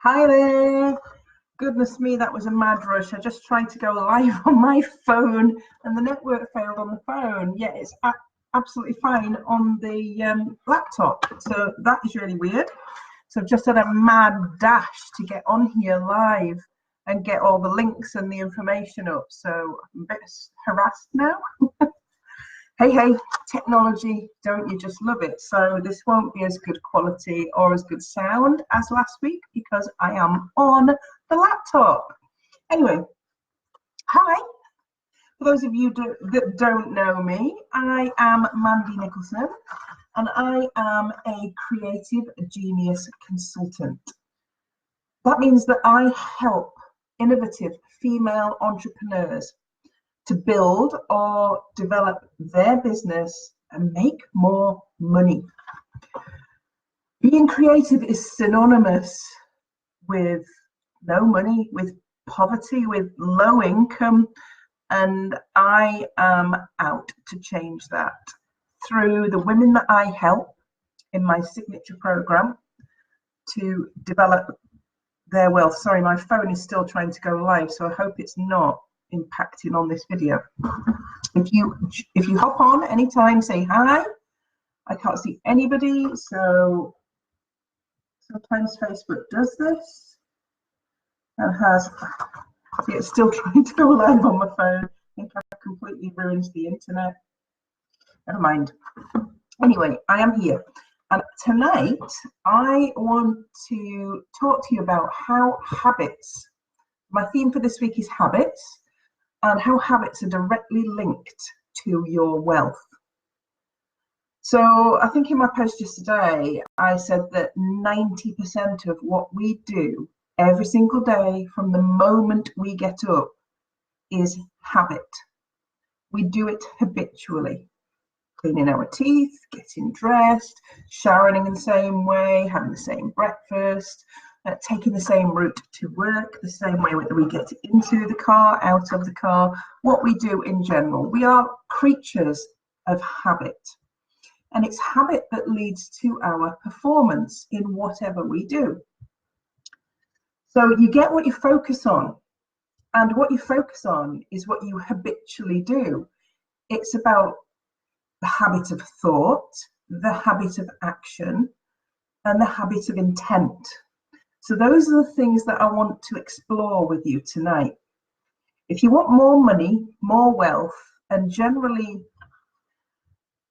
Hi there. Goodness me, that was a mad rush. I just tried to go live on my phone and the network failed on the phone. Yeah, it's absolutely fine on the laptop. So that is really weird. So I've just had a mad dash to get on here live and get all the links and the information up. So I'm a bit harassed now. Hey, technology, don't you just love it? So this won't be as good quality or as good sound as last week because I am on the laptop. Anyway, hi. For those of you that don't know me, I am Mandy Nicholson and I am a creative genius consultant. That means that I help innovative female entrepreneurs to build or develop their business and make more money. Being creative is synonymous with no money, with poverty, with low income, and I am out to change that through the women that I help in my signature program to develop their wealth. Sorry, my phone is still trying to go live, so I hope it's not impacting on this video. If you hop on anytime, say hi. I can't see anybody, so sometimes Facebook does this and see, it's still trying to go live on my phone. I think I've completely ruined the internet. Never mind. Anyway, I am here, and tonight I want to talk to you about how habits, my theme for this week is habits, and how habits are directly linked to your wealth. So I think in my post just today, I said that 90% of what we do every single day from the moment we get up is habit. We do it habitually. Cleaning our teeth, getting dressed, showering in the same way, having the same breakfast, taking the same route to work, the same way that we get into the car, out of the car, what we do in general. We are creatures of habit. And it's habit that leads to our performance in whatever we do. So you get what you focus on. And what you focus on is what you habitually do. It's about the habit of thought, the habit of action, and the habit of intent. So those are the things that I want to explore with you tonight. If you want more money, more wealth, and generally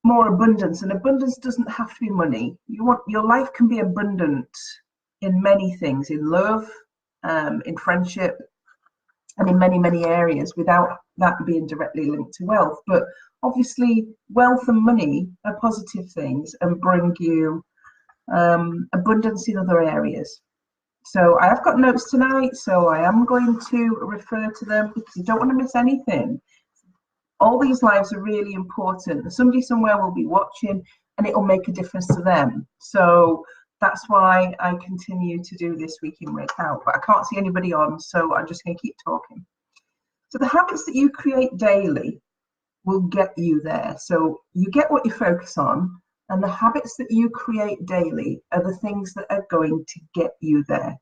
more abundance, and abundance doesn't have to be money. Your life can be abundant in many things, in love, in friendship, and in many, many areas without that being directly linked to wealth. But obviously, wealth and money are positive things and bring you abundance in other areas. So I have got notes tonight, so I am going to refer to them because you don't want to miss anything. All these lives are really important. Somebody somewhere will be watching and it will make a difference to them. So that's why I continue to do this week in, week out. But I can't see anybody on, so I'm just going to keep talking. So the habits that you create daily will get you there. So you get what you focus on, and the habits that you create daily are the things that are going to get you there.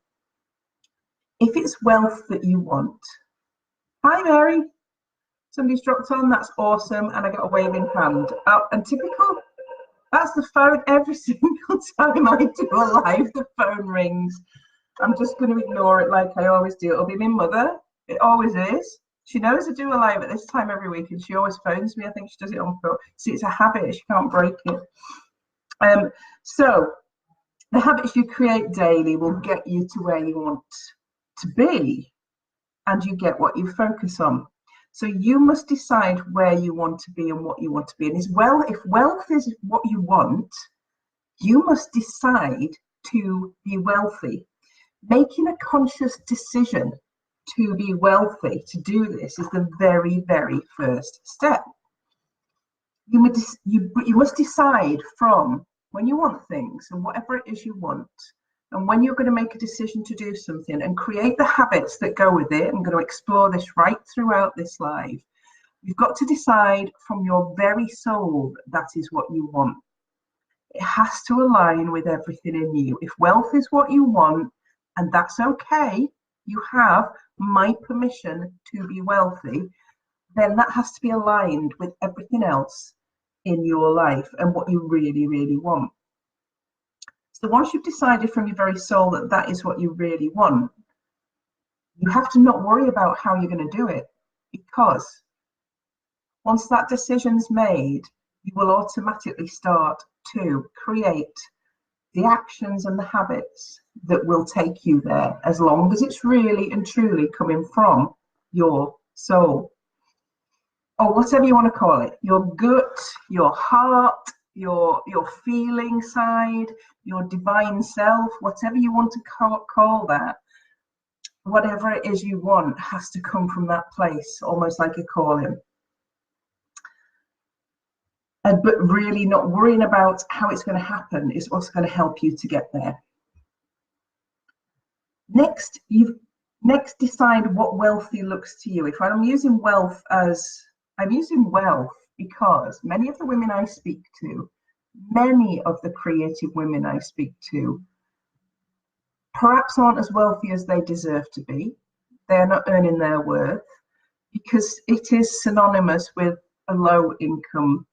If it's wealth that you want, hi Mary, somebody's dropped on, that's awesome, and I got a waving hand. And typical, that's the phone every single time I do a live, the phone rings. I'm just going to ignore it like I always do. It'll be my mother, it always is. She knows I do a live at this time every week and she always phones me. I think she does it on purpose. See, it's a habit, she can't break it. So the habits you create daily will get you to where you want to be, and you get what you focus on. So you must decide where you want to be and what you want to be. And as well, if wealth is what you want, you must decide to be wealthy. Making a conscious decision to be wealthy, to do this, is the very, very first step. You must decide from when you want things and whatever it is you want, and when you're going to make a decision to do something and create the habits that go with it. I'm going to explore this right throughout this live. You've got to decide from your very soul that is what you want. It has to align with everything in you. If wealth is what you want, and that's okay, you have my permission to be wealthy, then that has to be aligned with everything else in your life and what you really, really want. So once you've decided from your very soul that that is what you really want, you have to not worry about how you're going to do it, because once that decision's made, you will automatically start to create the actions and the habits that will take you there, as long as it's really and truly coming from your soul, or whatever you want to call it, your gut, your heart, your feeling side, your divine self, whatever you want to call that. Whatever it is you want has to come from that place, almost like a calling. But really not worrying about how it's going to happen is what's going to help you to get there. Next decide what wealthy looks to you. If I'm using wealth because many of the women I speak to, many of the creative women I speak to, perhaps aren't as wealthy as they deserve to be. They're not earning their worth because it is synonymous with a low income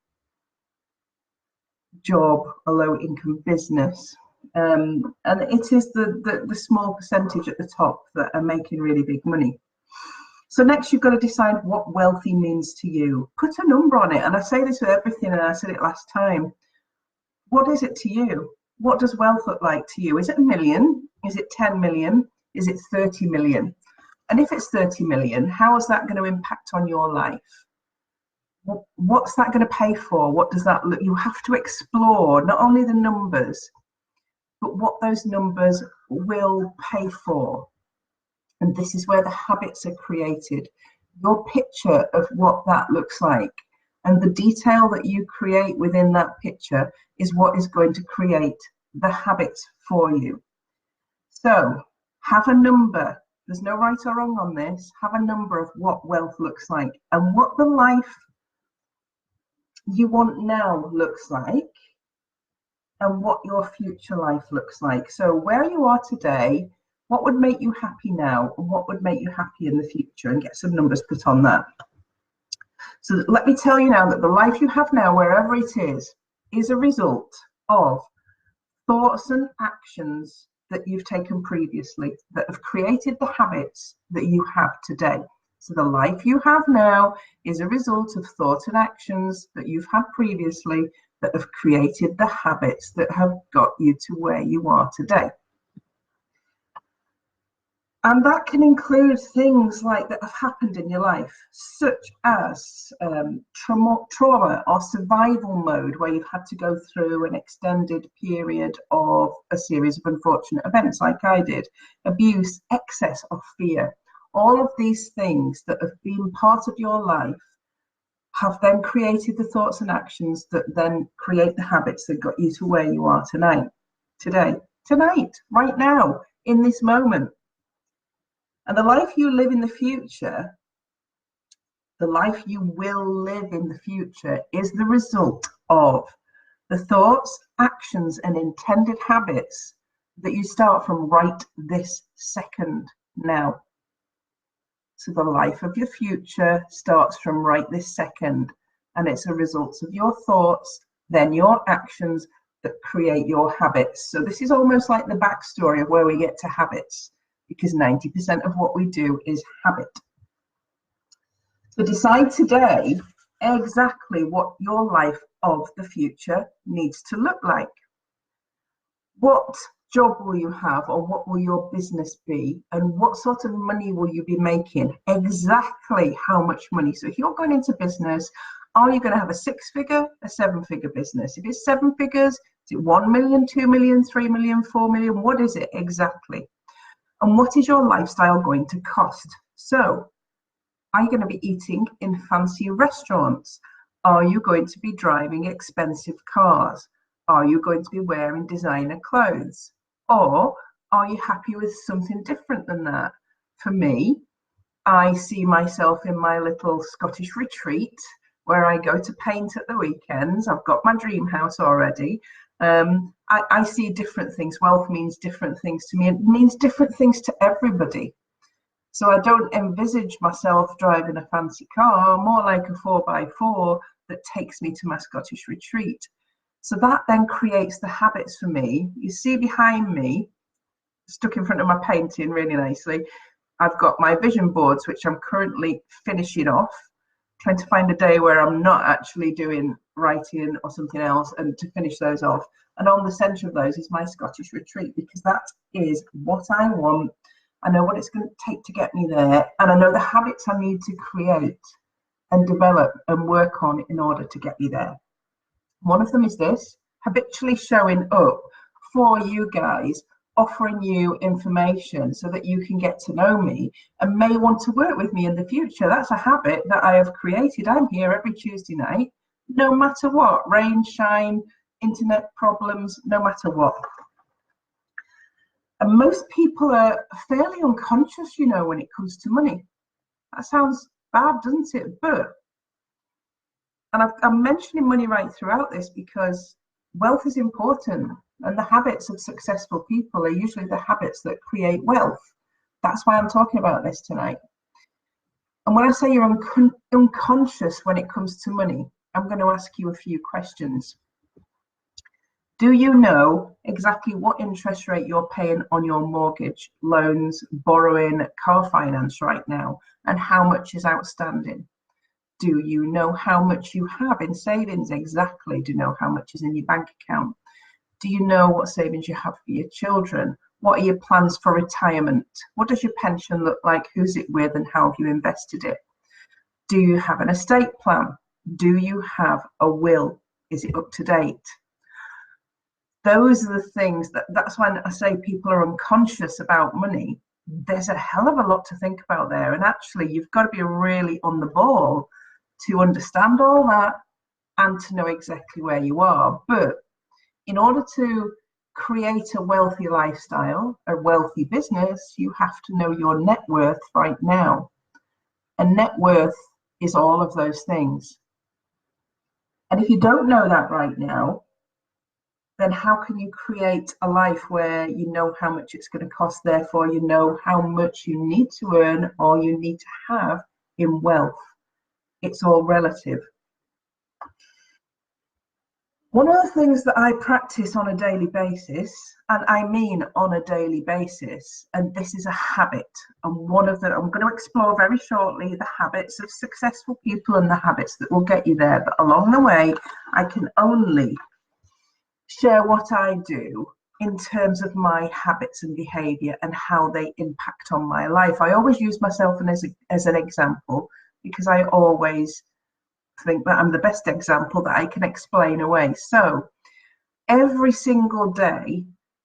job, a low income business. And it is the small percentage at the top that are making really big money. So next, you've got to decide what wealthy means to you. Put a number on it. And I say this with everything, and I said it last time. What is it to you? What does wealth look like to you? Is it 1 million? Is it 10 million? Is it 30 million? And if it's 30 million, how is that going to impact on your life? What's that going to pay for? What does that look? You have to explore not only the numbers, but what those numbers will pay for. And this is where the habits are created. Your picture of what that looks like and the detail that you create within that picture is what is going to create the habits for you. So have a number. There's no right or wrong on this. Have a number of what wealth looks like and what the life you want now looks like, and what your future life looks like. So where you are today, what would make you happy now, and what would make you happy in the future, and get some numbers put on that. So let me tell you now that the life you have now, wherever it is a result of thoughts and actions that you've taken previously that have created the habits that you have today. So the life you have now is a result of thoughts and actions that you've had previously that have created the habits that have got you to where you are today. And that can include things like that have happened in your life, such as trauma or survival mode, where you've had to go through an extended period of a series of unfortunate events like I did, abuse, excess of fear. All of these things that have been part of your life have then created the thoughts and actions that then create the habits that got you to where you are tonight, right now, in this moment. And the life you live in the future, the life you will live in the future, is the result of the thoughts, actions, and intended habits that you start from right this second now. So the life of your future starts from right this second, and it's a result of your thoughts, then your actions that create your habits. So this is almost like the backstory of where we get to habits, because 90% of what we do is habit. So decide today exactly what your life of the future needs to look like. What job will you have, or what will your business be, and what sort of money will you be making? Exactly how much money. So if you're going into business, are you going to have a 6-figure, a 7-figure business? If it's 7 figures, is it 1 million, 2 million, 3 million, 4 million? What is it exactly? And what is your lifestyle going to cost? So are you going to be eating in fancy restaurants? Are you going to be driving expensive cars? Are you going to be wearing designer clothes? Or are you happy with something different than that? For me, I see myself in my little Scottish retreat where I go to paint at the weekends. I've got my dream house already, I see different things. Wealth means different things to me. It means different things to everybody. So I don't envisage myself driving a fancy car, more like a 4x4 that takes me to my Scottish retreat. So that then creates the habits for me. You see behind me, stuck in front of my painting really nicely, I've got my vision boards, which I'm currently finishing off, trying to find a day where I'm not actually doing writing or something else, and to finish those off. And on the centre of those is my Scottish retreat, because that is what I want. I know what it's going to take to get me there, and I know the habits I need to create and develop and work on in order to get me there. One of them is this: habitually showing up for you guys, offering you information so that you can get to know me and may want to work with me in the future. That's a habit that I have created. I'm here every Tuesday night, no matter what, rain, shine, internet problems, no matter what. And most people are fairly unconscious, you know, when it comes to money. That sounds bad, doesn't it? But, and I'm mentioning money right throughout this because wealth is important, and the habits of successful people are usually the habits that create wealth. That's why I'm talking about this tonight. And when I say you're unconscious when it comes to money, I'm going to ask you a few questions. Do you know exactly what interest rate you're paying on your mortgage, loans, borrowing, car finance right now, and how much is outstanding? Do you know how much you have in savings exactly? Do you know how much is in your bank account? Do you know what savings you have for your children? What are your plans for retirement? What does your pension look like? Who's it with, and how have you invested it? Do you have an estate plan? Do you have a will? Is it up to date? Those are the things that's when I say people are unconscious about money. There's a hell of a lot to think about there. And actually, you've got to be really on the ball to understand all that and to know exactly where you are. But in order to create a wealthy lifestyle, a wealthy business, you have to know your net worth right now. And net worth is all of those things. And if you don't know that right now, then how can you create a life where you know how much it's going to cost, therefore you know how much you need to earn or you need to have in wealth? It's all relative. One of the things that I practice on a daily basis, and I mean on a daily basis, and this is a habit, and one of them I'm going to explore very shortly, the habits of successful people and the habits that will get you there. But along the way, I can only share what I do in terms of my habits and behavior and how they impact on my life. I always use myself as an example, because I always think that I'm the best example that I can explain away. So every single day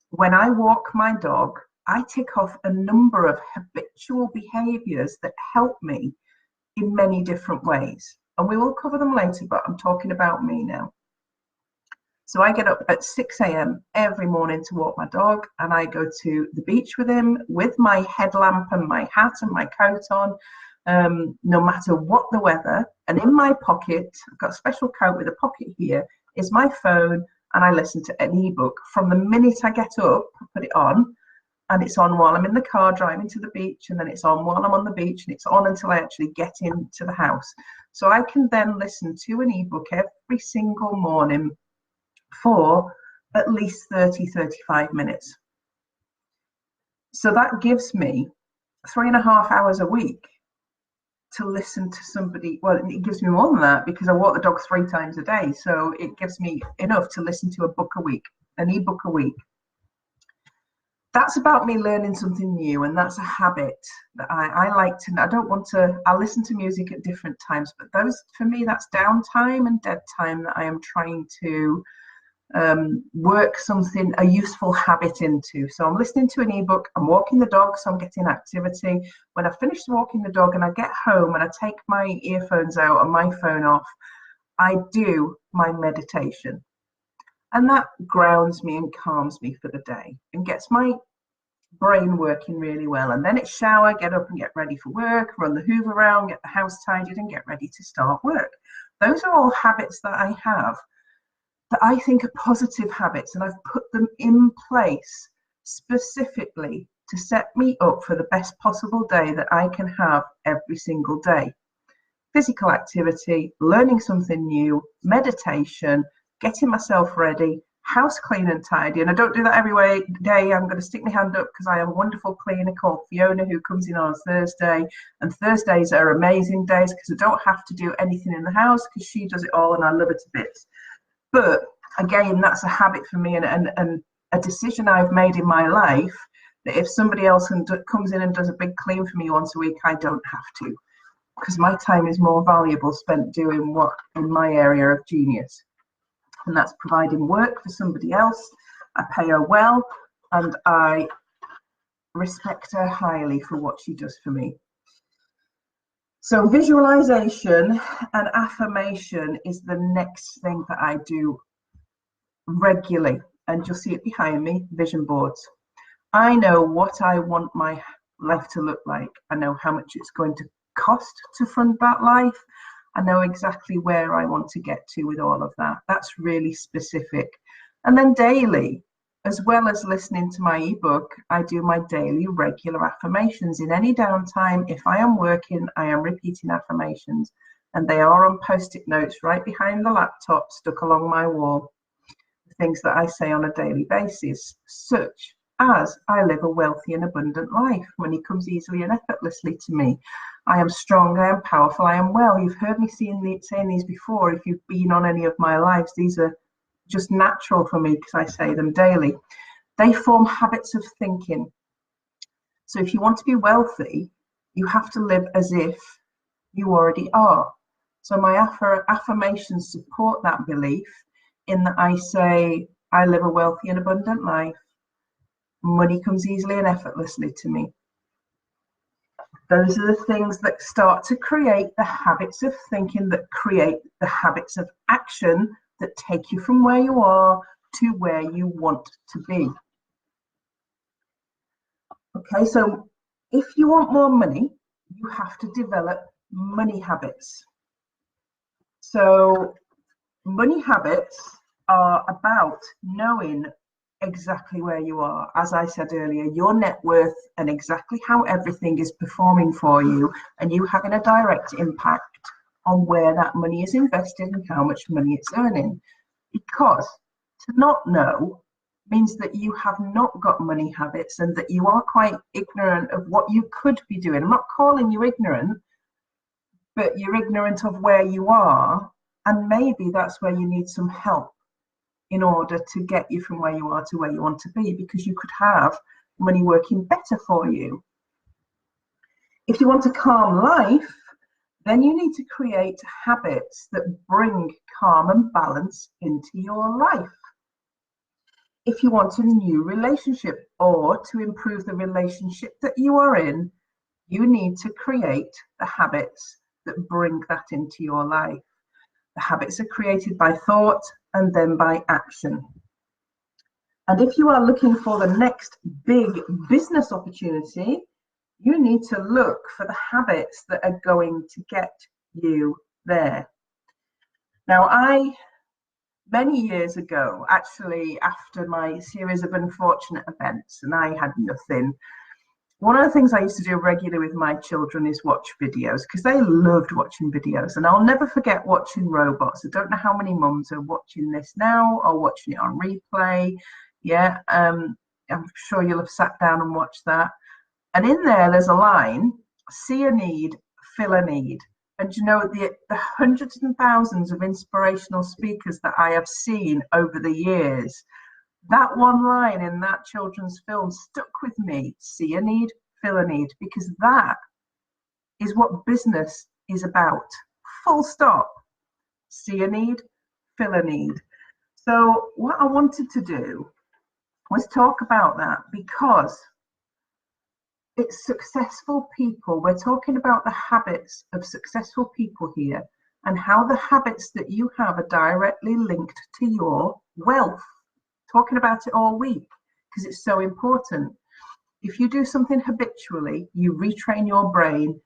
when I walk my dog, I tick off a number of habitual behaviors that help me in many different ways. And we will cover them later, but I'm talking about me now. So I get up at 6 a.m. every morning to walk my dog, and I go to the beach with him with my headlamp and my hat and my coat on, no matter what the weather. And in my pocket, I've got a special coat with a pocket here, is my phone, and I listen to an ebook. From the minute I get up, I put it on, and it's on while I'm in the car driving to the beach, and then it's on while I'm on the beach, and it's on until I actually get into the house. So I can then listen to an ebook every single morning for at least 30-35 minutes. So that gives me 3.5 hours a week to listen to somebody. Well, it gives me more than that, because I walk the dog 3 times a day. So it gives me enough to listen to a book a week, an ebook a week. That's about me learning something new, and that's a habit that I like to. I listen to music at different times, but those, for me, that's downtime and dead time that I am trying to work a useful habit into. So I'm listening to an ebook, I'm walking the dog, so I'm getting activity. When I finish walking the dog and I get home and I take my earphones out and my phone off, I do my meditation, and that grounds me and calms me for the day and gets my brain working really well. And then it's shower, get up and get ready for work, run the hoover around, get the house tidied and get ready to start work. Those are all habits that I have that I think are positive habits, and I've put them in place specifically to set me up for the best possible day that I can have every single day. Physical activity, learning something new, meditation, getting myself ready, house clean and tidy. And I don't do that every day. I'm going to stick my hand up because I have a wonderful cleaner called Fiona who comes in on Thursday. And Thursdays are amazing days because I don't have to do anything in the house because she does it all and I love it to bits. But again, that's a habit for me and a decision I've made in my life that if somebody else comes in and does a big clean for me once a week, I don't have to, because my time is more valuable spent doing what in my area of genius. And that's providing work for somebody else. I pay her well and I respect her highly for what she does for me. So visualization and affirmation is the next thing that I do regularly. And you'll see it behind me, vision boards. I know what I want my life to look like. I know how much it's going to cost to fund that life. I know exactly where I want to get to with all of that. That's really specific. And then daily, as well as listening to my ebook, I do my daily regular affirmations. In any downtime, if I am working, I am repeating affirmations. And they are on post-it notes right behind the laptop, stuck along my wall. Things that I say on a daily basis, such as I live a wealthy and abundant life. Money comes easily and effortlessly to me. I am strong, I am powerful, I am well. You've heard me saying these before. If you've been on any of my lives, these are just natural for me because I say them daily. They form habits of thinking. So if you want to be wealthy, you have to live as if you already are. So my affirmations support that belief in that I say, I live a wealthy and abundant life. Money comes easily and effortlessly to me. Those are the things that start to create the habits of thinking, that create the habits of action that take you from where you are to where you want to be. Okay, so if you want more money, you have to develop money habits. So money habits are about knowing exactly where you are. As I said earlier, your net worth and exactly how everything is performing for you, and you having a direct impact on where that money is invested and how much money it's earning. Because to not know means that you have not got money habits and that you are quite ignorant of what you could be doing. I'm not calling you ignorant, but you're ignorant of where you are, and maybe that's where you need some help in order to get you from where you are to where you want to be, because you could have money working better for you. If you want a calm life, then you need to create habits that bring calm and balance into your life. If you want a new relationship or to improve the relationship that you are in, you need to create the habits that bring that into your life. The habits are created by thought and then by action. And if you are looking for the next big business opportunity, you need to look for the habits that are going to get you there. Now, many years ago, actually, after my series of unfortunate events, and I had nothing, one of the things I used to do regularly with my children is watch videos, because they loved watching videos. And I'll never forget watching robots. I don't know how many mums are watching this now or watching it on replay. Yeah, I'm sure you'll have sat down and watched that. And in there's a line, see a need, fill a need. And you know, the hundreds and thousands of inspirational speakers that I have seen over the years, that one line in that children's film stuck with me. See a need, fill a need, because that is what business is about. Full stop. See a need, fill a need. So what I wanted to do was talk about that, because it's successful people. We're talking about the habits of successful people here, and how the habits that you have are directly linked to your wealth. Talking about it all week because it's so important. If you do something habitually, you retrain your brain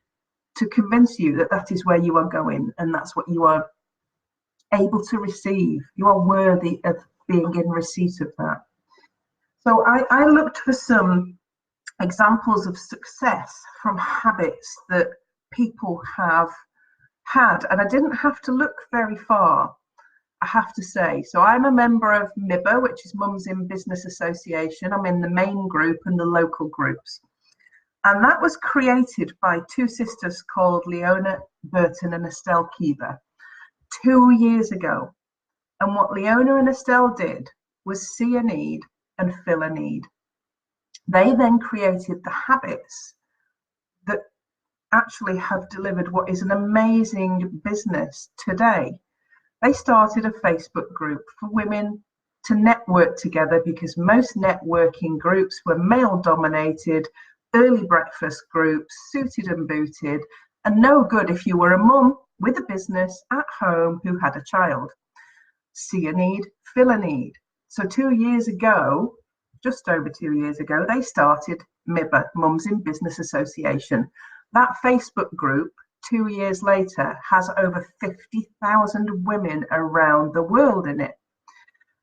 to convince you that that is where you are going and that's what you are able to receive. You are worthy of being in receipt of that. So I looked for some examples of success from habits that people have had, and I didn't have to look very far, I have to say. So I'm a member of MIBA, which is Mums in Business Association. I'm in the main group and the local groups. And that was created by two sisters called Leona Burton and Estelle Kiva 2 years ago. And what Leona and Estelle did was see a need and fill a need. They then created the habits that actually have delivered what is an amazing business today. They started a Facebook group for women to network together, because most networking groups were male dominated, early breakfast groups, suited and booted, and no good if you were a mum with a business at home who had a child. See a need, fill a need. So 2 years ago, just over 2 years ago, they started MIBA, Mums in Business Association. That Facebook group, 2 years later, has over 50,000 women around the world in it.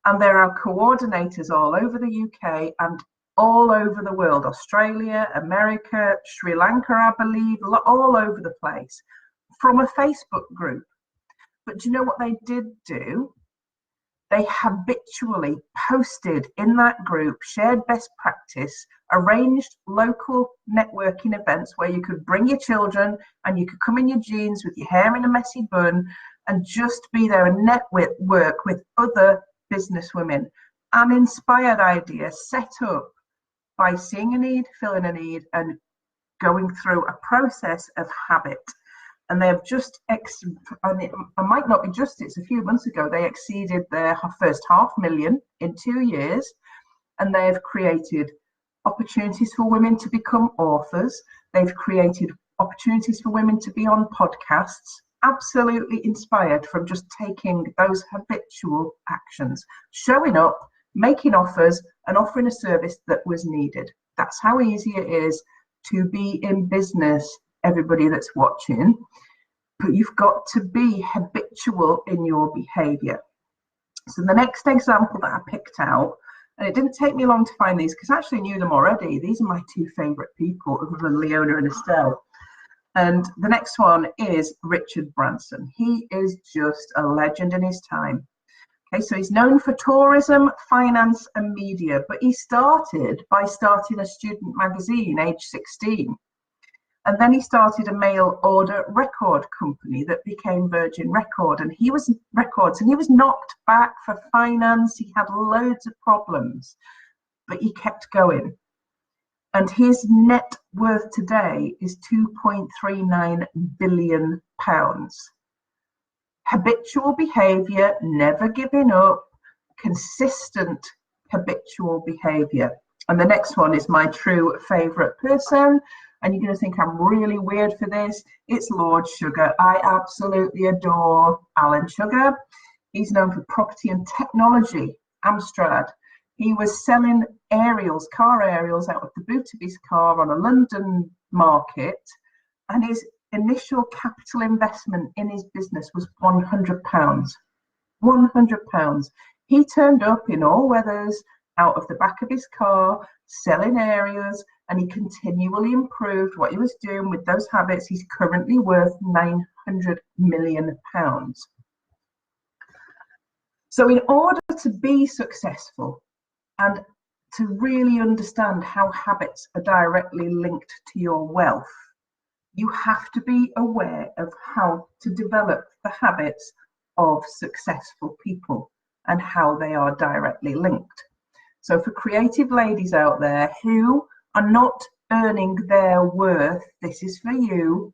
And there are coordinators all over the UK and all over the world, Australia, America, Sri Lanka, I believe, all over the place, from a Facebook group. But do you know what they did do? They habitually posted in that group, shared best practice, arranged local networking events where you could bring your children and you could come in your jeans with your hair in a messy bun and just be there and network with other business women. An inspired idea set up by seeing a need, filling a need, and going through a process of habit. And they have just, and it might not be just, it's a few months ago, they exceeded their first 500,000 in 2 years. And they have created opportunities for women to become authors. They've created opportunities for women to be on podcasts, absolutely inspired from just taking those habitual actions, showing up, making offers, and offering a service that was needed. That's how easy it is to be in business, everybody that's watching. But you've got to be habitual in your behavior. So the next example that I picked out, and it didn't take me long to find these because I actually knew them already. These are my two favorite people, other than Leona and Estelle. And the next one is Richard Branson. He is just a legend in his time. Okay, so he's known for tourism, finance, and media, but he started by starting a student magazine, age 16. And then he started a mail order record company that became Virgin Records, and he was knocked back for finance. He had loads of problems, but he kept going. And his net worth today is £2.39 billion. Habitual behavior, never giving up, consistent habitual behavior. And the next one is my true favorite person. And you're going to think I'm really weird for this. It's Lord Sugar. I absolutely adore Alan Sugar. He's known for property and technology, Amstrad. He was selling aerials, car aerials, out of the boot of his car on a London market. And his initial capital investment in his business was £100. £100. He turned up in all weathers, out of the back of his car, selling areas, and he continually improved what he was doing with those habits. He's currently worth £900 million. So in order to be successful and to really understand how habits are directly linked to your wealth, you have to be aware of how to develop the habits of successful people and how they are directly linked. So for creative ladies out there who are not earning their worth, this is for you.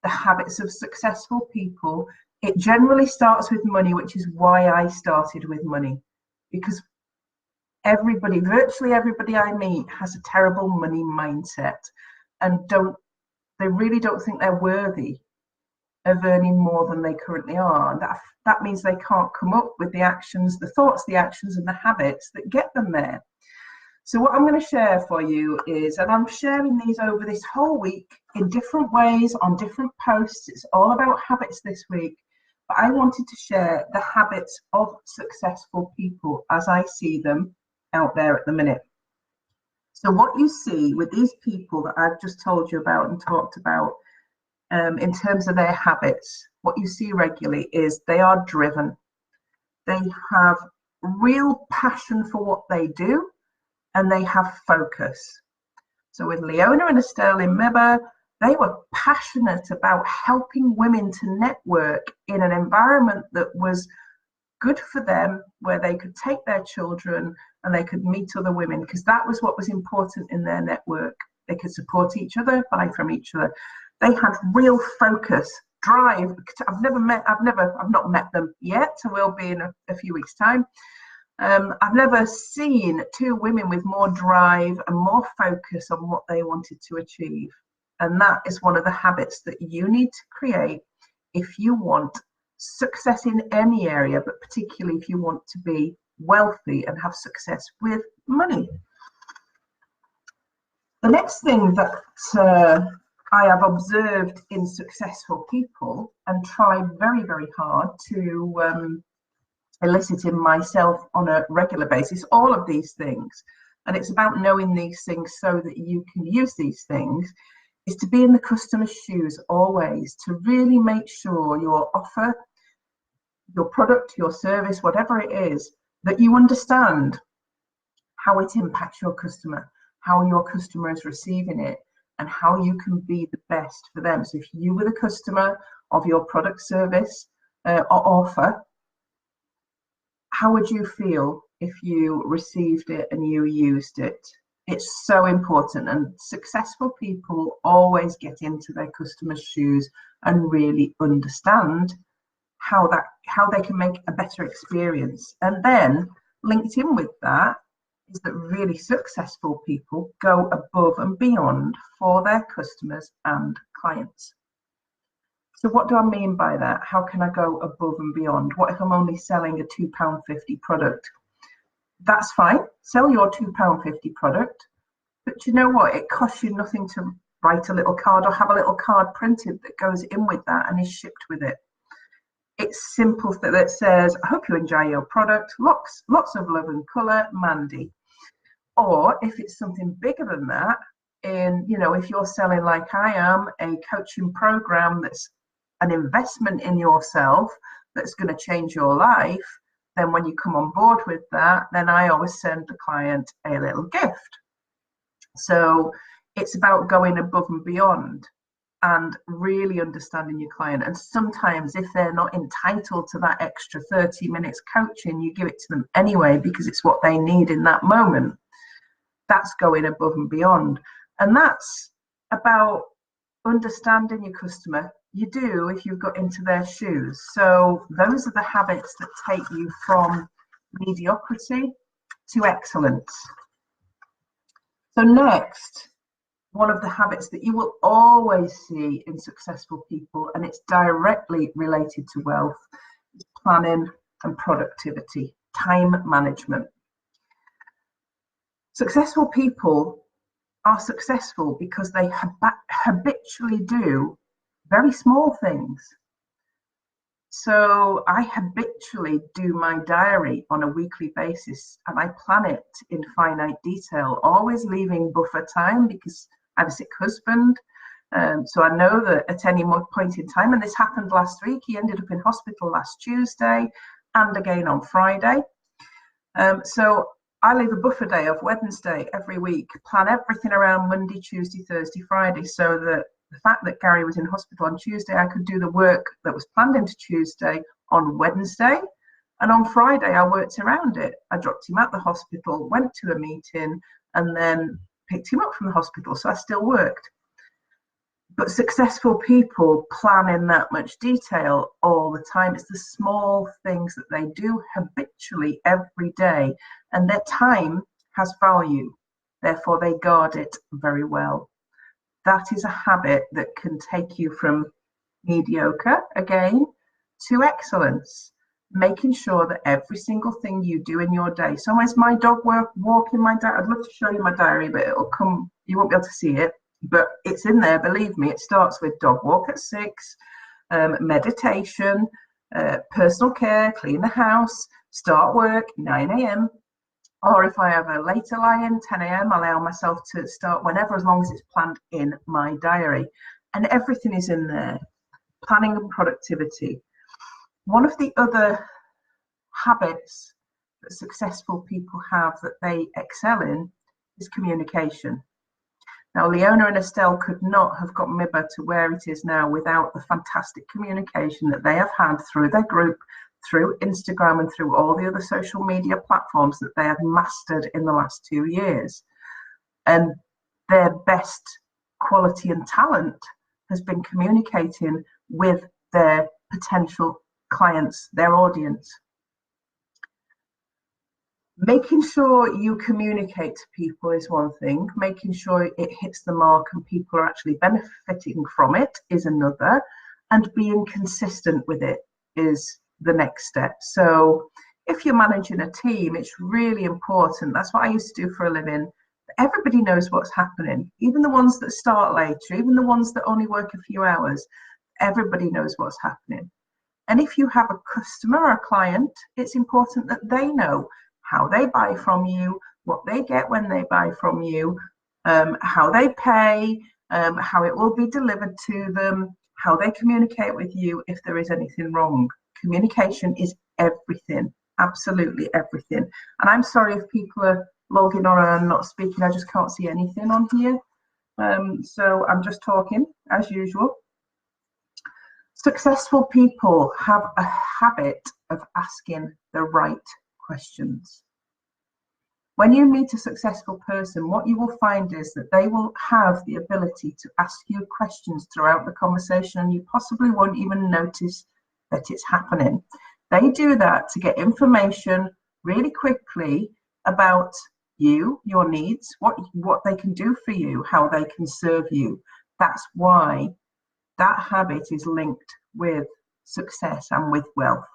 The habits of successful people, it generally starts with money, which is why I started with money, because virtually everybody I meet has a terrible money mindset and they really don't think they're worthy of earning more than they currently are. And that means they can't come up with the actions, the thoughts, the actions, and the habits that get them there. So what I'm going to share for you is, and I'm sharing these over this whole week in different ways on different posts. It's all about habits this week. But I wanted to share the habits of successful people as I see them out there at the minute. So what you see with these people that I've just told you about and talked about, in terms of their habits, what you see regularly is they are driven. They have real passion for what they do, and they have focus. So with Leona and Estelle in Meba, they were passionate about helping women to network in an environment that was good for them, where they could take their children and they could meet other women, because that was what was important in their network. They could support each other, buy from each other. They had real focus, drive. I've not met them yet. I will be in a few weeks' time. I've never seen two women with more drive and more focus on what they wanted to achieve. And that is one of the habits that you need to create if you want success in any area, but particularly if you want to be wealthy and have success with money. The next thing that I have observed in successful people and tried very, very hard to elicit in myself on a regular basis, all of these things, and it's about knowing these things so that you can use these things, is to be in the customer's shoes always, to really make sure your offer, your product, your service, whatever it is, that you understand how it impacts your customer, how your customer is receiving it, and how you can be the best for them. So if you were the customer of your product, service, or offer, how would you feel if you received it and you used it? It's so important, and successful people always get into their customers' shoes and really understand how they can make a better experience. And then linked in with that is that really successful people go above and beyond for their customers and clients. So what do I mean by that? How can I go above and beyond? What if I'm only selling a £2.50 product? That's fine. Sell your £2.50 product. But you know what? It costs you nothing to write a little card or have a little card printed that goes in with that and is shipped with it. It's simple that says, I hope you enjoy your product. Lots of love and colour, Mandy. Or if it's something bigger than that, if you're selling, like I am, a coaching program that's an investment in yourself that's going to change your life, then when you come on board with that, then I always send the client a little gift. So it's about going above and beyond and really understanding your client. And sometimes if they're not entitled to that extra 30 minutes coaching, you give it to them anyway because it's what they need in that moment. That's going above and beyond. And that's about understanding your customer. You do if you've got into their shoes. So those are the habits that take you from mediocrity to excellence. So next, one of the habits that you will always see in successful people, and it's directly related to wealth, is planning and productivity, time management. Successful people are successful because they habitually do very small things. So I habitually do my diary on a weekly basis, and I plan it in finite detail, always leaving buffer time because I have a sick husband. So I know that at any point in time, and this happened last week, he ended up in hospital last Tuesday and again on Friday. So I leave a buffer day of Wednesday every week, plan everything around Monday, Tuesday, Thursday, Friday, so that the fact that Gary was in hospital on Tuesday, I could do the work that was planned into Tuesday on Wednesday. And on Friday, I worked around it. I dropped him at the hospital, went to a meeting, and then picked him up from the hospital. So I still worked. But successful people plan in that much detail all the time. It's the small things that they do habitually every day. And their time has value. Therefore, they guard it very well. That is a habit that can take you from mediocre, again, to excellence. Making sure that every single thing you do in your day. So is my dog walking my diary? I'd love to show you my diary, but it'll come, you won't be able to see it. But it's in there, believe me. It starts with dog walk at 6, meditation, personal care, clean the house, start work 9 a.m. Or if I have a later lie-in, 10 a.m., I allow myself to start whenever, as long as it's planned in my diary. And everything is in there. Planning and productivity. One of the other habits that successful people have that they excel in is communication. Now, Leona and Estelle could not have got MIBA to where it is now without the fantastic communication that they have had through their group, through Instagram, and through all the other social media platforms that they have mastered in the last 2 years. And their best quality and talent has been communicating with their potential clients, their audience. Making sure you communicate to people is one thing. Making sure it hits the mark and people are actually benefiting from it is another. And being consistent with it is the next step. So if you're managing a team, it's really important. That's what I used to do for a living. Everybody knows what's happening, even the ones that start later, even the ones that only work a few hours. Everybody knows what's happening. And if you have a customer or a client, it's important that they know how they buy from you, what they get when they buy from you, how they pay, how it will be delivered to them, how they communicate with you if there is anything wrong. Communication is everything, absolutely everything. And I'm sorry if people are logging on and not speaking, I just can't see anything on here. So I'm just talking as usual. Successful people have a habit of asking the right questions. When you meet a successful person, what you will find is that they will have the ability to ask you questions throughout the conversation, and you possibly won't even notice that it's happening. They do that to get information really quickly about you, your needs, what they can do for you, how they can serve you. That's why that habit is linked with success and with wealth.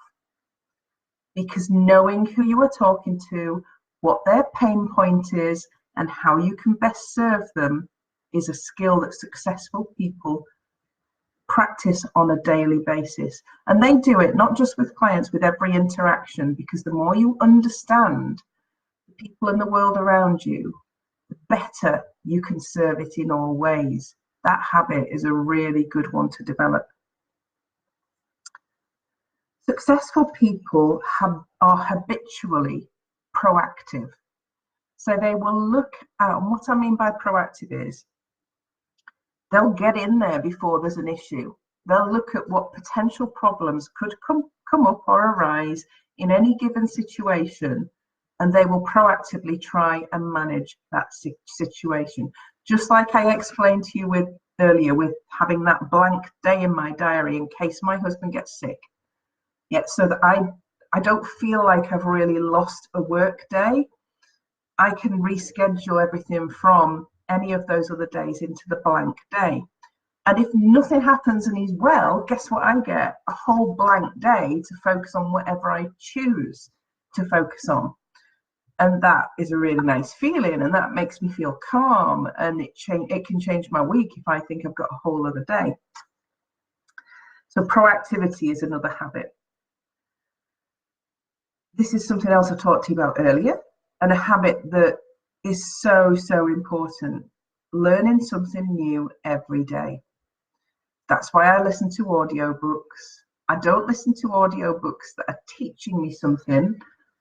Because knowing who you are talking to, what their pain point is, and how you can best serve them is a skill that successful people practice on a daily basis. And they do it not just with clients, with every interaction, because the more you understand the people in the world around you, the better you can serve it in all ways. That habit is a really good one to develop. Successful people are habitually proactive. So they will look at, and what I mean by proactive is, they'll get in there before there's an issue. They'll look at what potential problems could come up or arise in any given situation, and they will proactively try and manage that situation. Just like I explained to you earlier with having that blank day in my diary in case my husband gets sick. Yeah, so that I don't feel like I've really lost a work day. I can reschedule everything from any of those other days into the blank day. And if nothing happens and he's well, guess what I get? A whole blank day to focus on whatever I choose to focus on. And that is a really nice feeling, and that makes me feel calm, and it can change my week if I think I've got a whole other day. So proactivity is another habit. This is something else I talked to you about earlier, and a habit that is so important. Learning something new every day. That's why I listen to audiobooks. I don't listen to audiobooks that are teaching me something.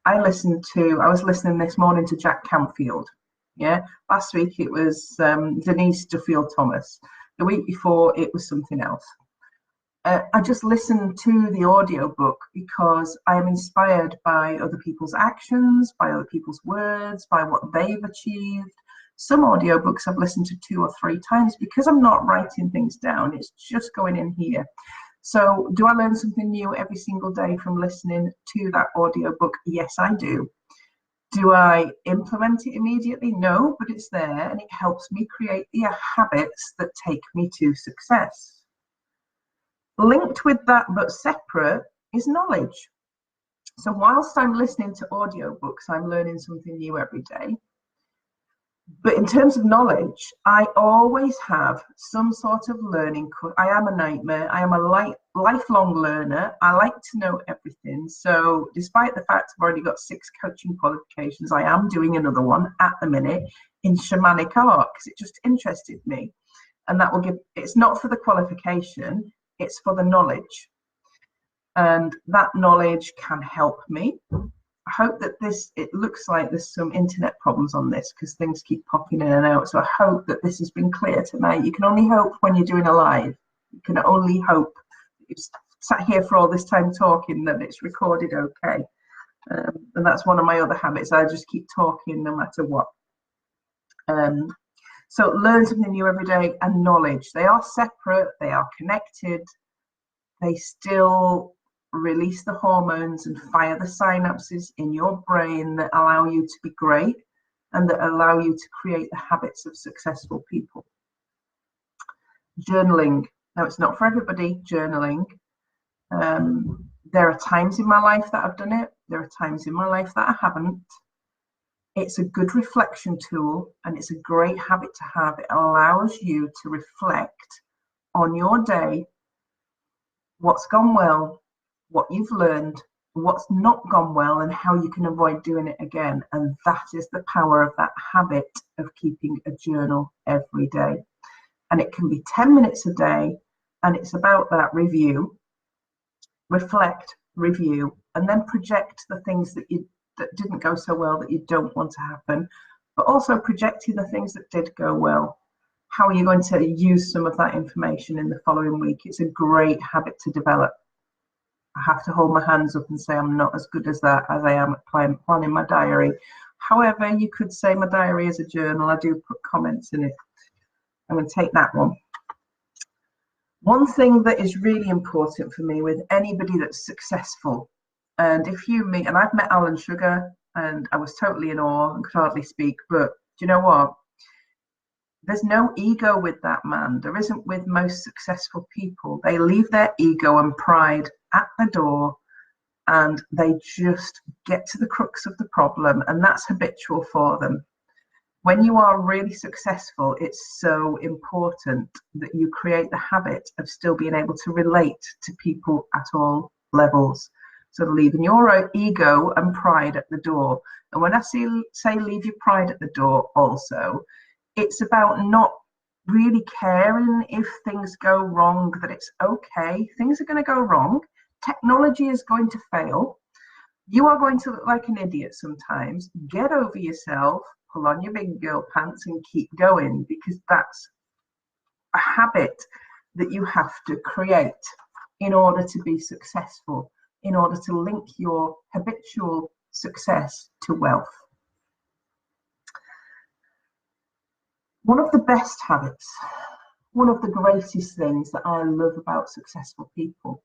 I was listening this morning to Jack Canfield. Yeah, last week it was Denise Duffield Thomas. The week before it was something else. I just listen to the audiobook because I am inspired by other people's actions, by other people's words, by what they've achieved. Some audiobooks I've listened to 2 or 3 times because I'm not writing things down. It's just going in here. So do I learn something new every single day from listening to that audiobook? Yes, I do. Do I implement it immediately? No, but it's there and it helps me create the habits that take me to success. Linked with that but separate is knowledge. So whilst I'm listening to audiobooks, I'm learning something new every day. But in terms of knowledge, I always have some sort of learning. I am a nightmare. I am a lifelong learner. I like to know everything. So despite the fact I've already got 6 coaching qualifications, I am doing another one at the minute in shamanic art because it just interested me. And that will give, it's not for the qualification, it's for the knowledge. And that knowledge can help me. I hope that it looks like there's some internet problems on this because things keep popping in and out. So I hope that this has been clear tonight. You can only hope when you're doing a live. You can only hope you've sat here for all this time talking that it's recorded okay. And that's one of my other habits. I just keep talking no matter what. So learn something new every day, and knowledge. They are separate, they are connected. They still release the hormones and fire the synapses in your brain that allow you to be great and that allow you to create the habits of successful people. Journaling. Now, it's not for everybody, journaling. There are times in my life that I've done it. There are times in my life that I haven't. It's a good reflection tool and it's a great habit to have. It allows you to reflect on your day, what's gone well, what you've learned, what's not gone well, and how you can avoid doing it again. And that is the power of that habit of keeping a journal every day. And it can be 10 minutes a day, and it's about that review, reflect, review, and then project the things that didn't go so well that you don't want to happen, but also projecting the things that did go well. How are you going to use some of that information in the following week? It's a great habit to develop. I have to hold my hands up and say I'm not as good as that as I am at planning my diary. However, you could say my diary is a journal. I do put comments in it. I'm going to take that one. One thing that is really important for me with anybody that's successful, and if you meet, and I've met Alan Sugar and I was totally in awe and could hardly speak, but do you know what? There's no ego with that man. There isn't with most successful people. They leave their ego and pride at the door and they just get to the crux of the problem, and that's habitual for them. When you are really successful, it's so important that you create the habit of still being able to relate to people at all levels. So leaving your ego and pride at the door. And when I say leave your pride at the door also, it's about not really caring if things go wrong, that it's okay. Things are going to go wrong. Technology is going to fail. You are going to look like an idiot sometimes. Get over yourself, pull on your big girl pants and keep going, because that's a habit that you have to create in order to be successful, in order to link your habitual success to wealth. One of the best habits, one of the greatest things that I love about successful people,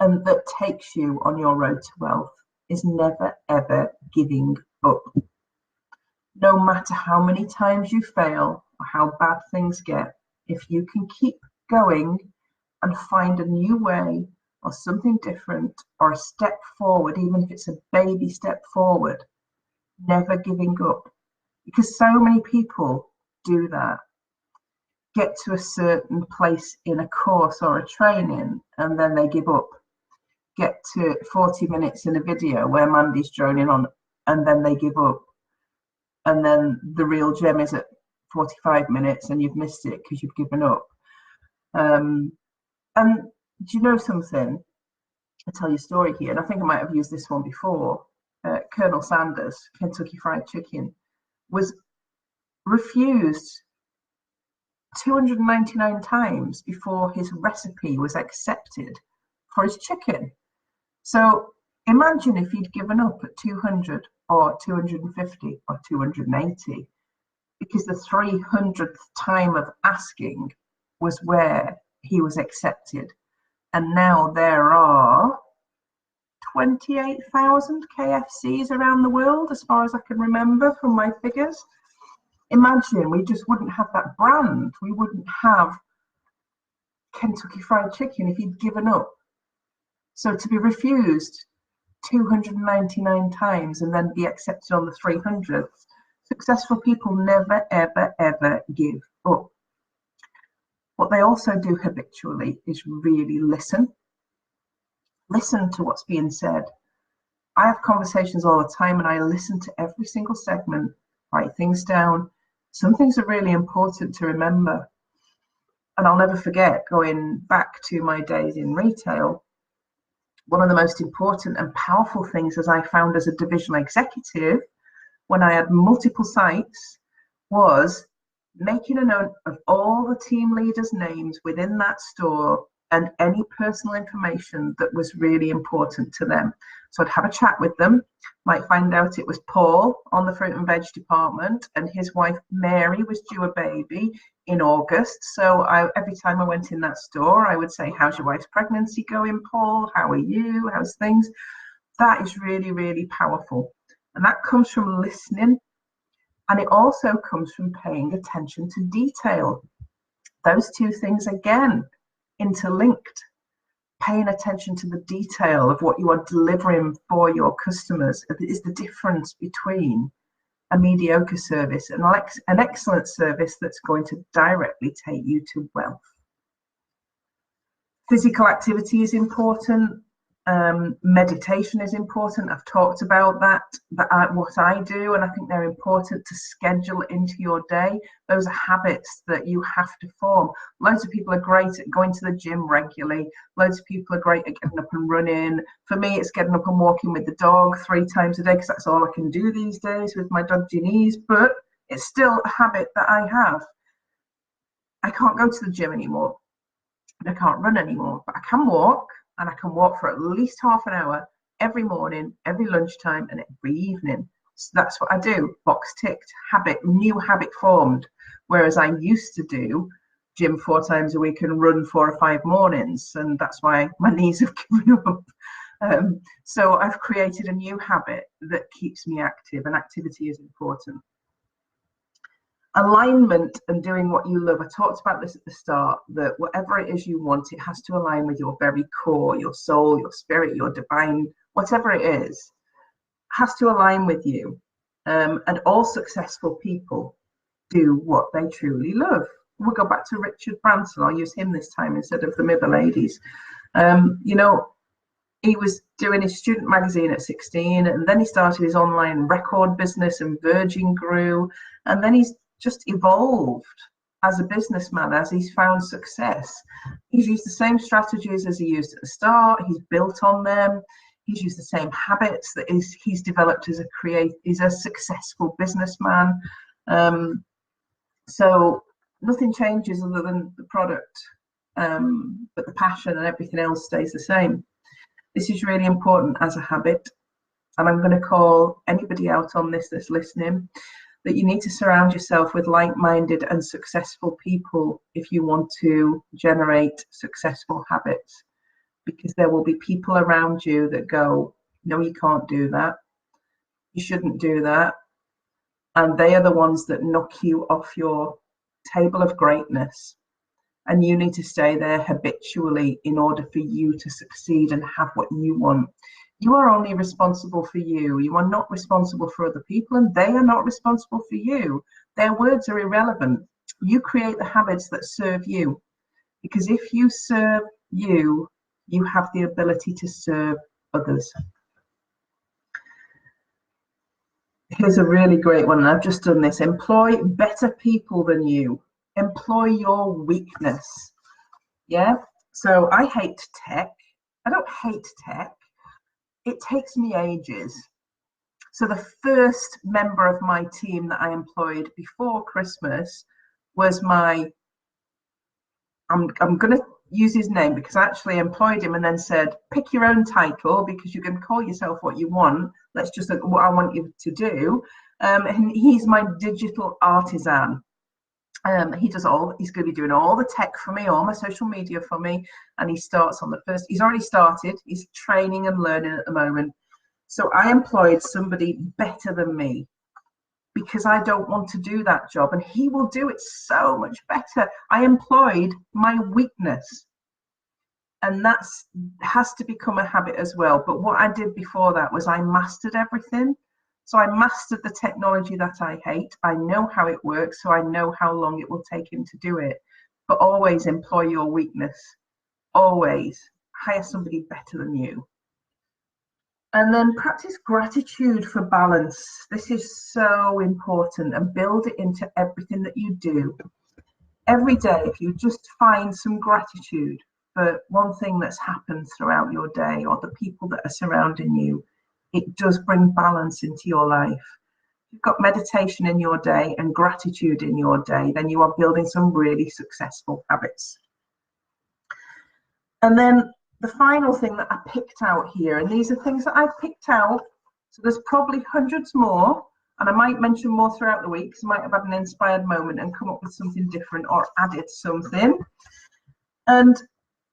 and that takes you on your road to wealth, is never ever giving up. No matter how many times you fail or how bad things get, if you can keep going and find a new way or something different or a step forward, even if it's a baby step forward, never giving up. Because so many people do that, get to a certain place in a course or a training and then they give up. Get to 40 minutes in a video where Mandy's droning on and then they give up. And then the real gem is at 45 minutes and you've missed it because you've given up. And do you know something? I'll tell you a story here, and I think I might have used this one before. Colonel Sanders, Kentucky Fried Chicken, was refused 299 times before his recipe was accepted for his chicken. So imagine if he'd given up at 200 or 250 or 280, because the 300th time of asking was where he was accepted. And now there are 28,000 KFCs around the world, as far as I can remember from my figures. Imagine we just wouldn't have that brand. We wouldn't have Kentucky Fried Chicken if he'd given up. So to be refused 299 times and then be accepted on the 300th Successful people never, ever, ever give up. What they also do habitually is really listen. Listen to what's being said. I have conversations all the time and I listen to every single segment, write things down. Some things are really important to remember. And I'll never forget going back to my days in retail. One of the most important and powerful things as I found as a divisional executive when I had multiple sites was making a note of all the team leaders' names within that store and any personal information that was really important to them. So I'd have a chat with them, might find out it was Paul on the fruit and veg department and his wife Mary was due a baby in August. So every time I went in that store, I would say, how's your wife's pregnancy going, Paul? How are you? How's things? That is really, really powerful. And that comes from listening. And it also comes from paying attention to detail. Those two things, again, interlinked. Paying attention to the detail of what you are delivering for your customers is the difference between a mediocre service and an excellent service that's going to directly take you to wealth. Physical activity is important. Meditation is important. I've talked about that, what I do, and I think they're important to schedule into your day. Those are habits that you have to form. Loads of people are great at going to the gym regularly. Loads of people are great at getting up and running. For me, it's getting up and walking with the dog 3 times a day because that's all I can do these days with my dodgy knees, but it's still a habit that I have. I can't go to the gym anymore. I can't run anymore, but I can walk. And I can walk for at least half an hour every morning, every lunchtime, and every evening. So that's what I do. Box ticked, new habit formed. Whereas I used to do gym 4 times a week and run 4 or 5 mornings. And that's why my knees have given up. So I've created a new habit that keeps me active, and activity is important. Alignment and doing what you love. I talked about this at the start, that whatever it is you want, it has to align with your very core, your soul, your spirit, your divine, whatever it is, has to align with you. And all successful people do what they truly love. We'll go back to Richard Branson. I'll use him this time instead of the Mither ladies. He was doing his student magazine at 16, and then he started his online record business, and Virgin grew, and then he's just evolved as a businessman as he's found success. He's used the same strategies as he used at the start. He's built on them. He's used the same habits that he's developed as he's a successful businessman. So nothing changes other than the product, but the passion and everything else stays the same. This is really important as a habit, and I'm going to call anybody out on this that's listening, that you need to surround yourself with like-minded and successful people if you want to generate successful habits, because there will be people around you that go, no, you can't do that. You shouldn't do that. And they are the ones that knock you off your table of greatness. And you need to stay there habitually in order for you to succeed and have what you want. You are only responsible for you. You are not responsible for other people, and they are not responsible for you. Their words are irrelevant. You create the habits that serve you, because if you serve you, you have the ability to serve others. Here's a really great one, and I've just done this. Employ better people than you. Employ your weakness. Yeah. So I hate tech. I don't hate tech. It takes me ages. So the first member of my team that I employed before Christmas was I'm going to use his name because I actually employed him and then said, pick your own title because you can call yourself what you want. Let's just look at what I want you to do. And he's my digital artisan. He's going to be doing all the tech for me, all my social media for me, and he starts on the 1st. He's already started. He's training and learning at the moment. So I employed somebody better than me because I don't want to do that job, and he will do it so much better. I employed my weakness, and that has to become a habit as well. But what I did before that was I mastered everything. So I mastered the technology that I hate. I know how it works, so I know how long it will take him to do it. But always employ your weakness. Always hire somebody better than you. And then practice gratitude for balance. This is so important, and build it into everything that you do. Every day, if you just find some gratitude for one thing that's happened throughout your day or the people that are surrounding you, it does bring balance into your life. If you've got meditation in your day and gratitude in your day, then you are building some really successful habits. And then the final thing that I picked out here, and these are things that I've picked out, so there's probably hundreds more, and I might mention more throughout the week, because I might have had an inspired moment and come up with something different or added something. And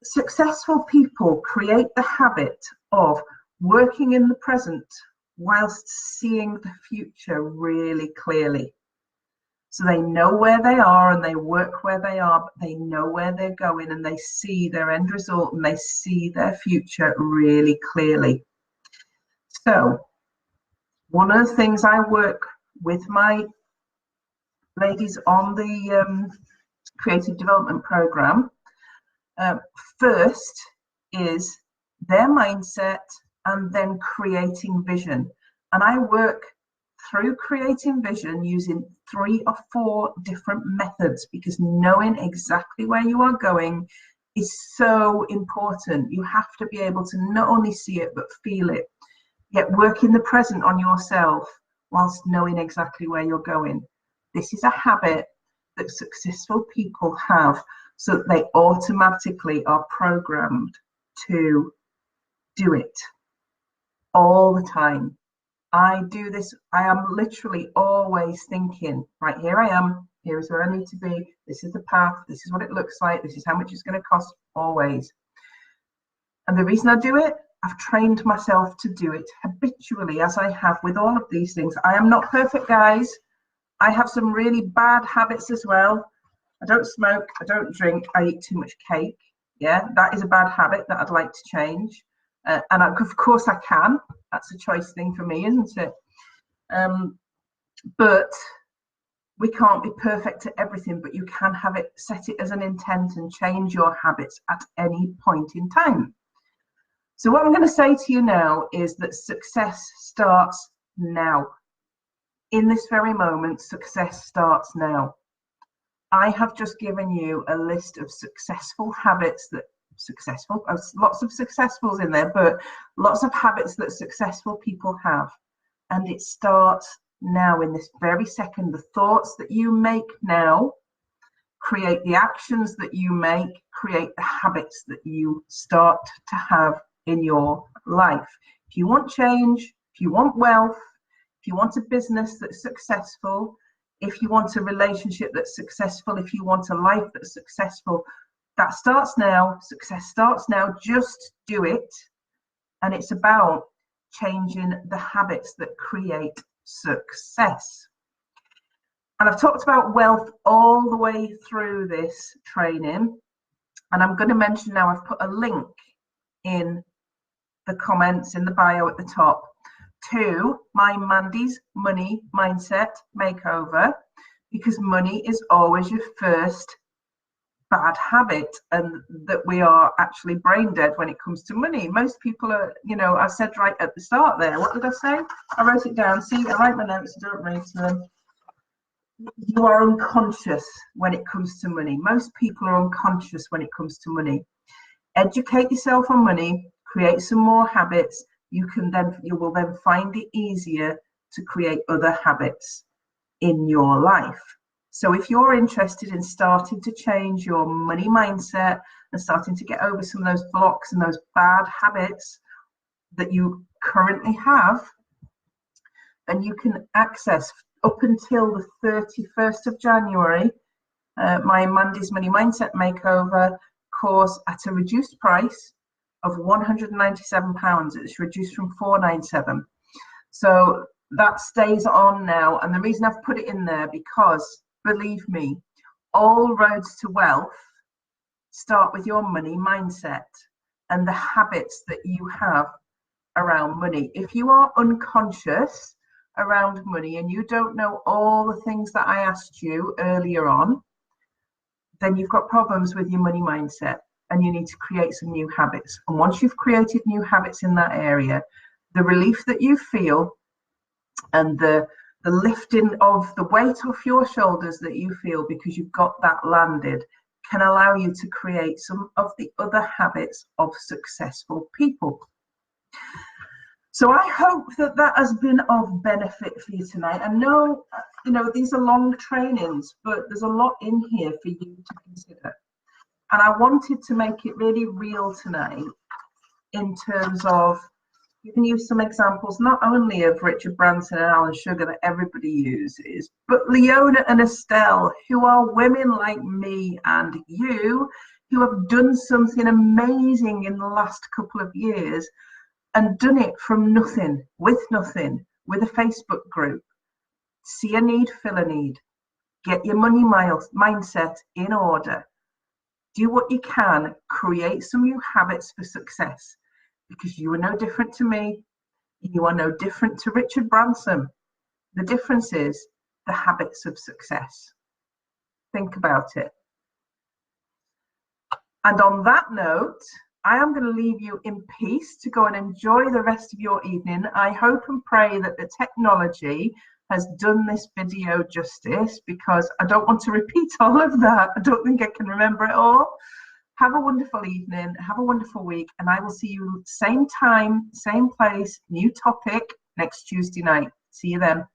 successful people create the habit of working in the present whilst seeing the future really clearly. So they know where they are and they work where they are, but they know where they're going and they see their end result and they see their future really clearly. So one of the things I work with my ladies on the creative development program first is their mindset and then creating vision. And I work through creating vision using 3 or 4 different methods, because knowing exactly where you are going is so important. You have to be able to not only see it but feel it, yet work in the present on yourself whilst knowing exactly where you're going. This is a habit that successful people have, so that they automatically are programmed to do it all the time. I do this, I am literally always thinking, right, here I am, here is where I need to be, this is the path, this is what it looks like, this is how much it's going to cost, always. And the reason I do it, I've trained myself to do it habitually, as I have with all of these things. I am not perfect, guys. I have some really bad habits as well. I don't smoke, I don't drink, I eat too much cake. Yeah, that is a bad habit that I'd like to change. And of course I can. That's a choice thing for me, isn't it? But we can't be perfect at everything, but you can have it, set it as an intent and change your habits at any point in time. So what I'm going to say to you now is that success starts now. In this very moment, success starts now. I have just given you a list of successful habits that lots of successfuls in there, but lots of habits that successful people have. And it starts now, in this very second. The thoughts that you make now create the actions that you make, create the habits that you start to have in your life. If you want change, if you want wealth, if you want a business that's successful, if you want a relationship that's successful, if you want a life that's successful, that starts now. Success starts now. Just do it. And it's about changing the habits that create success. And I've talked about wealth all the way through this training. And I'm going to mention now, I've put a link in the comments in the bio at the top to my Mandy's Money Mindset Makeover, because money is always your first bad habit, and that we are actually brain dead when it comes to money. Most people are, you know, I said right at the start there, what did I say? I wrote it down. See, I write my notes, I don't read them. You are unconscious when it comes to money. Most people are unconscious when it comes to money. Educate yourself on money, create some more habits. You will then find it easier to create other habits in your life. So if you're interested in starting to change your money mindset and starting to get over some of those blocks and those bad habits that you currently have, then you can access up until the 31st of January my Mandy's Money Mindset Makeover course at a reduced price of £197. It's reduced from £497. So that stays on now. And the reason I've put it in there, because believe me, all roads to wealth start with your money mindset and the habits that you have around money. If you are unconscious around money and you don't know all the things that I asked you earlier on, then you've got problems with your money mindset and you need to create some new habits. And once you've created new habits in that area, the relief that you feel and the lifting of the weight off your shoulders that you feel because you've got that landed can allow you to create some of the other habits of successful people. So I hope that that has been of benefit for you tonight. I know, these are long trainings, but there's a lot in here for you to consider. And I wanted to make it really real tonight in terms of giving you some examples, not only of Richard Branson and Alan Sugar that everybody uses, but Leona and Estelle, who are women like me and you, who have done something amazing in the last couple of years and done it from nothing, with a Facebook group. See a need, fill a need. Get your money mindset in order. Do what you can, create some new habits for success. Because you are no different to me. You are no different to Richard Branson. The difference is the habits of success. Think about it. And on that note, I am going to leave you in peace to go and enjoy the rest of your evening. I hope and pray that the technology has done this video justice, because I don't want to repeat all of that. I don't think I can remember it all. Have a wonderful evening, have a wonderful week, and I will see you same time, same place, new topic next Tuesday night. See you then.